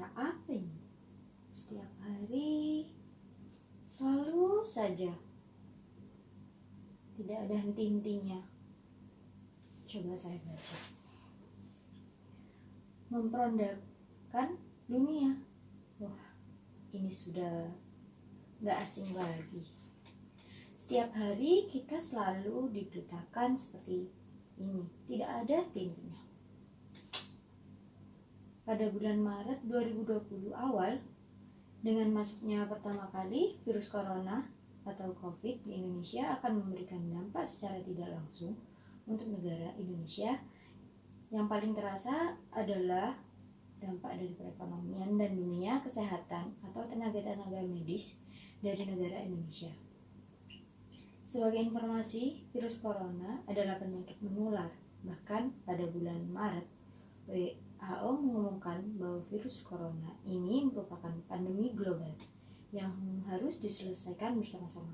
Suara apa ini? Setiap hari selalu saja, tidak ada henti-hentinya. Coba saya baca. Memperondakan dunia. Wah, ini sudah gak asing lagi. Setiap hari kita selalu diberitakan seperti ini. Tidak ada henti-hentinya. Pada bulan Maret 2020 awal, dengan masuknya pertama kali virus corona atau COVID di Indonesia akan memberikan dampak secara tidak langsung untuk negara Indonesia. Yang paling terasa adalah dampak dari perekonomian dan dunia kesehatan atau tenaga-tenaga medis dari negara Indonesia. Sebagai informasi, virus corona adalah penyakit menular. Bahkan pada bulan Maret, WHO mengumumkan bahwa virus corona ini merupakan pandemi global yang harus diselesaikan bersama-sama.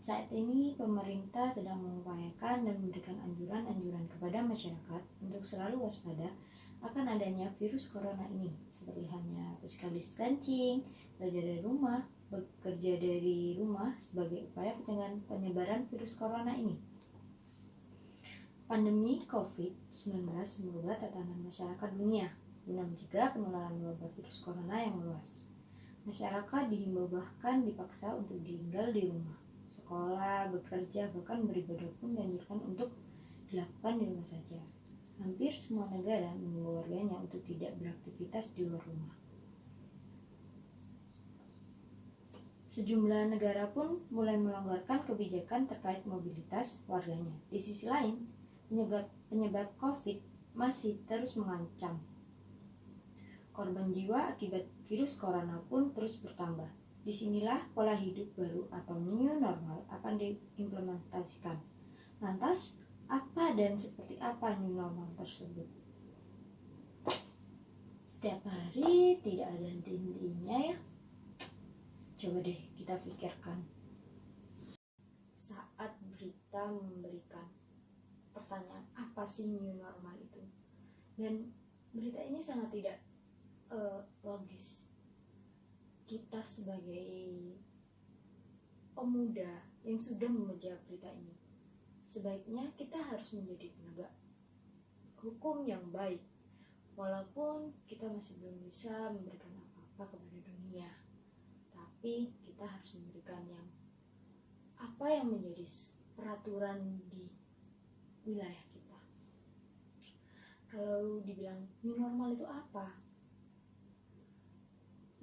Saat ini pemerintah sedang mengupayakan dan memberikan anjuran-anjuran kepada masyarakat untuk selalu waspada akan adanya virus corona ini, seperti halnya physical distancing, belajar dari rumah, bekerja dari rumah sebagai upaya penyebaran virus corona ini. Pandemi COVID-19 merubah tatanan masyarakat dunia guna mencegah penularan wabah virus corona yang meluas. Masyarakat dihimbau bahkan dipaksa untuk tinggal di rumah. Sekolah, bekerja, bahkan beribadah pun dianjurkan untuk dilakukan di rumah saja. Hampir semua negara mengimbau warganya untuk tidak beraktivitas di luar rumah. Sejumlah negara pun mulai melonggarkan kebijakan terkait mobilitas warganya. Di sisi lain, penyebab COVID masih terus mengancam. Korban jiwa akibat virus corona pun terus bertambah. Disinilah pola hidup baru atau new normal akan diimplementasikan. Lantas, apa dan seperti apa new normal tersebut? Setiap hari tidak ada henti-hentinya ya. Coba deh kita pikirkan. Saat berita memberikan pertanyaan apa sih new normal itu, dan berita ini sangat tidak logis. Kita sebagai pemuda yang sudah membaca berita ini, sebaiknya kita harus menjadi penegak hukum yang baik, walaupun kita masih belum bisa memberikan apa-apa kepada dunia, tapi kita harus memberikan apa yang menjadi peraturan di wilayah kita. Kalau dibilang new normal itu apa?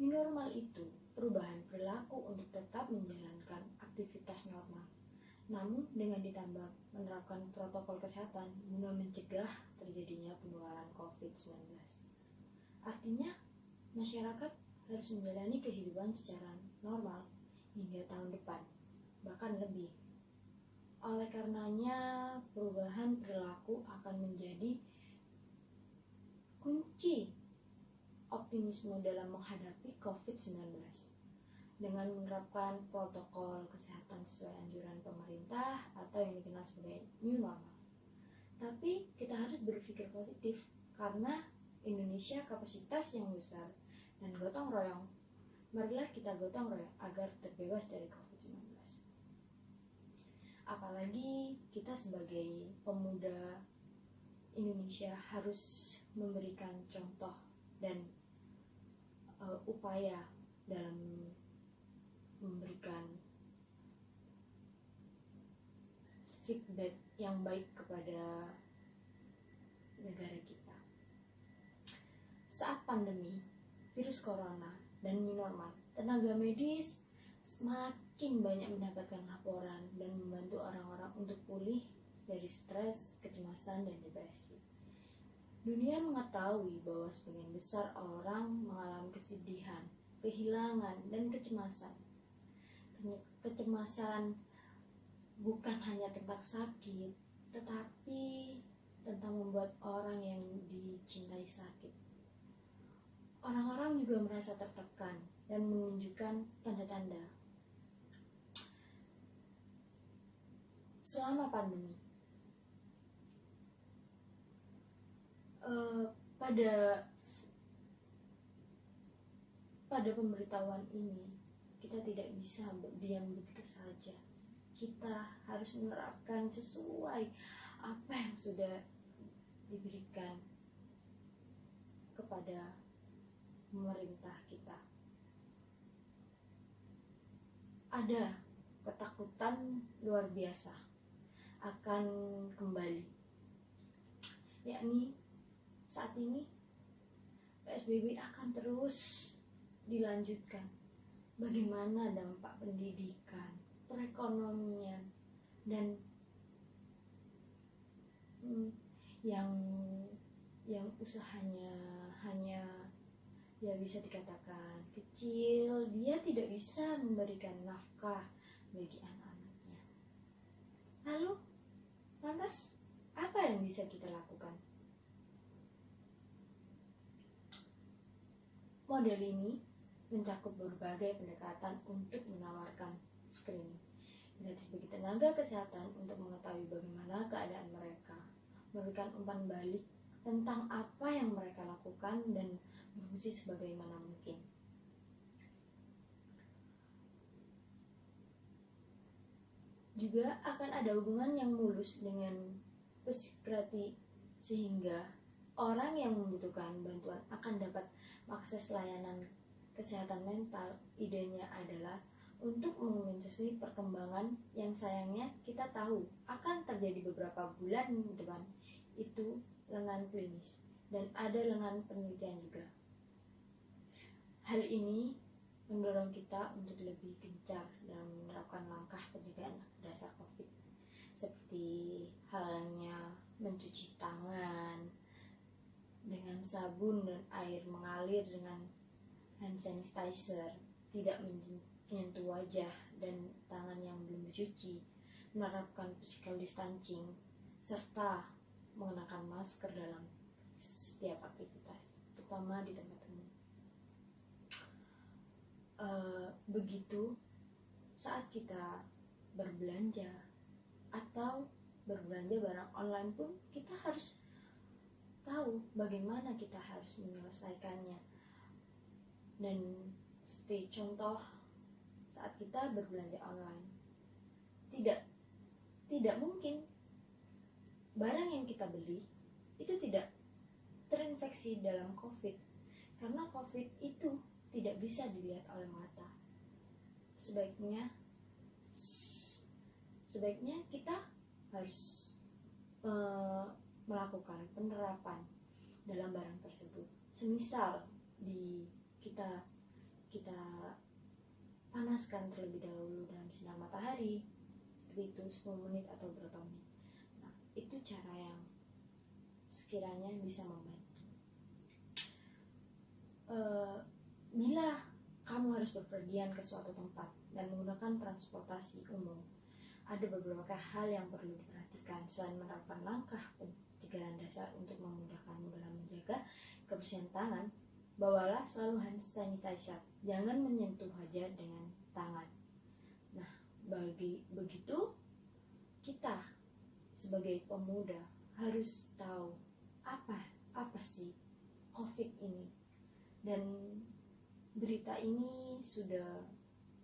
New normal itu perubahan perilaku untuk tetap menjalankan aktivitas normal, namun dengan ditambah menerapkan protokol kesehatan guna mencegah terjadinya penularan COVID-19. Artinya, masyarakat harus menjalani kehidupan secara normal hingga tahun depan, bahkan lebih. Oleh karenanya, perubahan perilaku akan menjadi kunci optimisme dalam menghadapi COVID-19. Dengan menerapkan protokol kesehatan sesuai anjuran pemerintah atau yang dikenal sebagai new normal. Tapi kita harus berpikir positif karena Indonesia kapasitas yang besar dan gotong royong. Marilah kita gotong royong agar terbebas dari COVID-19. Apalagi kita sebagai pemuda Indonesia harus memberikan contoh dan upaya dalam memberikan feedback yang baik kepada negara kita. Saat pandemi virus corona dan new normal, tenaga medis semakin banyak mendapatkan laporan dan membantu orang-orang untuk pulih dari stres, kecemasan, dan depresi. Dunia mengetahui bahwa sebagian besar orang mengalami kesedihan, kehilangan, dan kecemasan. Kecemasan bukan hanya tentang sakit, tetapi tentang membuat orang yang dicintai sakit. Orang-orang juga merasa tertekan dan menunjukkan tanda-tanda. Selama pandemi, pada pada pemberitahuan ini kita tidak bisa berdiam begitu saja. Kita harus menerapkan sesuai apa yang sudah diberikan kepada pemerintah kita. Ada ketakutan luar biasa akan kembali, yakni saat ini PSBB akan terus dilanjutkan. Bagaimana dampak pendidikan, perekonomian, dan yang usahanya hanya ya bisa dikatakan kecil, dia tidak bisa memberikan nafkah bagi anak-anaknya. Lalu, lantas apa yang bisa kita lakukan? Model ini mencakup berbagai pendekatan untuk menawarkan screening gratis bagi tenaga kesehatan untuk mengetahui bagaimana keadaan mereka, memberikan umpan balik tentang apa yang mereka lakukan dan berfungsi sebagaimana mungkin. Juga akan ada hubungan yang mulus dengan psikoterapi sehingga orang yang membutuhkan bantuan akan dapat mengakses layanan kesehatan mental. Idenya adalah untuk mengomentasi perkembangan yang sayangnya kita tahu akan terjadi beberapa bulan depan, itu lengan klinis dan ada lengan penelitian juga. Hal ini mendorong kita untuk lebih gencar dalam menerapkan langkah pencegahan dasar COVID, seperti halnya mencuci tangan dengan sabun dan air mengalir dengan hand sanitizer, tidak menyentuh wajah dan tangan yang belum dicuci, menerapkan physical distancing, serta mengenakan masker dalam setiap aktivitas, terutama di tempat umum. Begitu saat kita berbelanja atau berbelanja barang online pun kita harus tahu bagaimana kita harus menyelesaikannya. Dan seperti contoh saat kita berbelanja online, tidak mungkin barang yang kita beli itu tidak terinfeksi dalam COVID, karena COVID itu tidak bisa dilihat oleh mata. Sebaiknya kita harus melakukan penerapan dalam barang tersebut. Semisal kita panaskan terlebih dahulu dalam sinar matahari, seperti itu 10 menit atau berapa menit. Nah, itu cara yang sekiranya bisa membantu. Bila kamu harus berpergian ke suatu tempat dan menggunakan transportasi umum, ada beberapa hal yang perlu diperhatikan. Selain menerapkan langkah pencegahan dasar untuk memudahkanmu dalam menjaga kebersihan tangan, bawalah selalu hand sanitizer. Jangan menyentuh wajah dengan tangan. Nah, begitu kita sebagai pemuda harus tahu apa sih COVID ini. Dan berita ini sudah,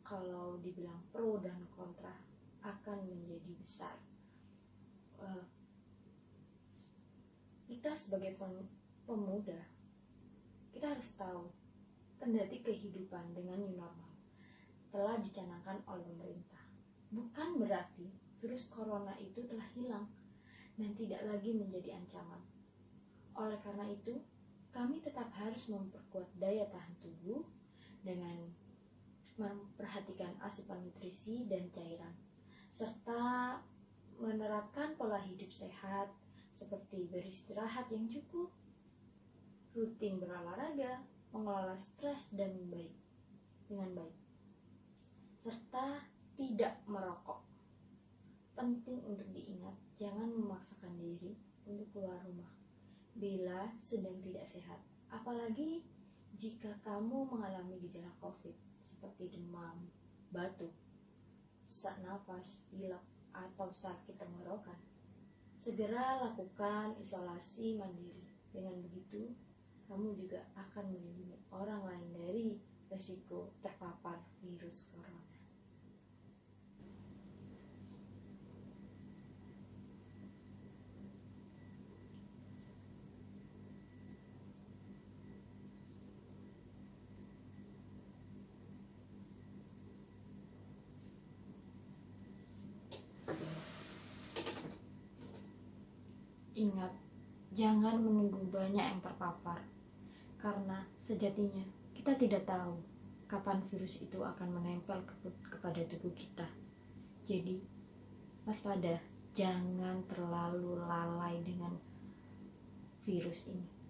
kalau dibilang pro dan kontra, akan menjadi besar. Kita sebagai pemuda, kita harus tahu, kendati kehidupan dengan new normal telah dicanangkan oleh pemerintah, bukan berarti virus corona itu telah hilang dan tidak lagi menjadi ancaman. Oleh karena itu, kami tetap harus memperkuat daya tahan tubuh dengan memperhatikan asupan nutrisi dan cairan, serta menerapkan pola hidup sehat seperti beristirahat yang cukup, rutin berolahraga, mengelola stres dengan baik, serta tidak merokok. Penting untuk diingat, jangan memaksakan diri untuk keluar rumah bila sedang tidak sehat, apalagi jika kamu mengalami gejala COVID seperti demam, batuk, sesak nafas, pilek, atau sakit tenggorokan. Segera lakukan isolasi mandiri. Dengan begitu, kamu juga akan melindungi orang lain dari resiko terpapar virus corona. Ingat, jangan menunggu banyak yang terpapar, karena sejatinya kita tidak tahu kapan virus itu akan menempel kepada tubuh kita. Jadi, waspada, jangan terlalu lalai dengan virus ini.